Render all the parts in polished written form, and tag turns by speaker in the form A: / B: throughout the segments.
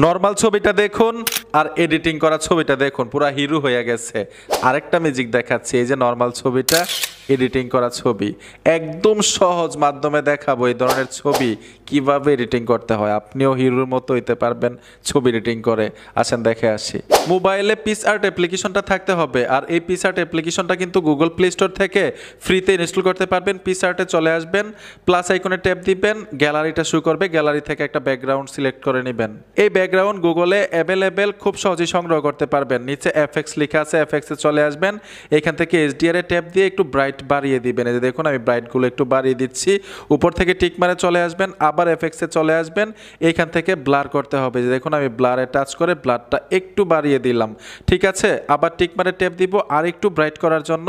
A: Normal ছবিটা দেখুন আর editing করা ছবিটা দেখুন, পুরা হিরো হয়ে গেছে। আরেকটা ম্যাজিক দেখাচ্ছি, এই যে নরমাল ছবিটা, এডিটিং করা ছবি, একদম সহজ মাধ্যমে দেখাবো এই ধরনের ছবি কিভাবে এডিটিং করতে হয়। আপনিও হিরোর মতো হইতে পারবেন ছবি এডিটিং করে। আসেন দেখে আসি। মোবাইলে পিক্সআর্ট অ্যাপ্লিকেশনটা থাকতে হবে, আর এই পিক্সআর্ট অ্যাপ্লিকেশনটা কিন্তু গুগল প্লে স্টোর থেকে ফ্রিতে ইনস্টল করতে পারবেন। পিক্সআর্টে চলে আসবেন, প্লাস আইকনে ট্যাপ দিবেন, গ্যালারিটা শো করবে, গ্যালারি থেকে একটা ব্যাকগ্রাউন্ড সিলেক্ট করে নেবেন। এই ব্যাকগ্রাউন্ড গুগলে অ্যাভেলেবেল, খুব সহজেই সংগ্রহ করতে পারবেন। নিচে এফএক্স লেখা আছে, এফএক্সে চলে আসবেন, এখান থেকে এইচডিআর এ ট্যাপ দিয়ে একটু ব্রাইট বাড়িয়ে দিবেন। এই যে দেখুন আমি ব্রাইটগুলো একটু বাড়িয়ে দিচ্ছি। উপর থেকে টিক মারে চলে আসবেন, আবার এফএক্সে চলে আসবেন, এখান থেকে ব্লার করতে হবে। যে দেখুন আমি ব্লারে টাচ করে ব্লারটা একটু বাড়িয়ে দিলাম, ঠিক আছে। আবার টিক মারে ট্যাপ দিব আর একটু ব্রাইট করার জন্য,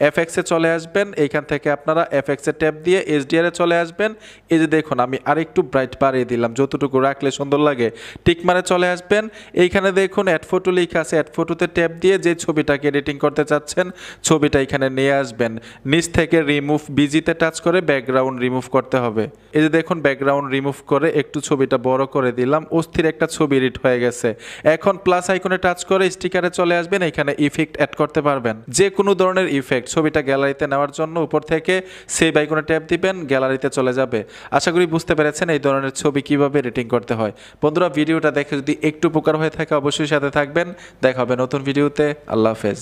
A: এফএক্সে চলে আসবেন, এইখান থেকে আপনারা এফএক্সে ট্যাপ দিয়ে এইচডিআর এ চলে আসবেন। এই যে দেখুন আমি আর একটু ব্রাইট বাড়িয়ে দিলাম, যতটুকু রাখলে সুন্দর লাগে। টিক মারে চলে আসবেন, এইখানে দেখুন অ্যাড ফটো লেখা আছে, অ্যাড ফটোতে ট্যাপ দিয়ে যে ছবিটাকে এডিটিং করতে চাচ্ছেন ছবিটা এখানে নিয়ে আসবেন। নিচ থেকে রিমুভ বিজিতে টাচ করে ব্যাকগ্রাউন্ড রিমুভ করতে হবে। এই যে দেখুন ব্যাকগ্রাউন্ড রিমুভ করে একটু ছবিটা বড় করে দিলাম, অস্থির একটা ছবি এডিট হয়ে গেছে। এখন প্লাস আইকনে টাচ করে স্টিকারে চলে আসবেন, এখানে ইফেক্ট অ্যাড করতে পারবেন, যে কোনো ধরনের ইফেক্ট। ছবিটা গ্যালারিতে নেওয়ার জন্য উপর থেকে সেভ আইকনে ট্যাপ দিবেন, গ্যালারিতে চলে যাবে। আশা করি বুঝতে পেরেছেন এই ধরনের ছবি কিভাবে এডিটিং করতে হয়। বন্ধুরা, ভিডিওটা দেখে যদি একটু উপকার হয়ে থাকে অবশ্যই সাথে থাকবেন। দেখা হবে নতুন ভিডিওতে। আল্লাহ হাফেজ।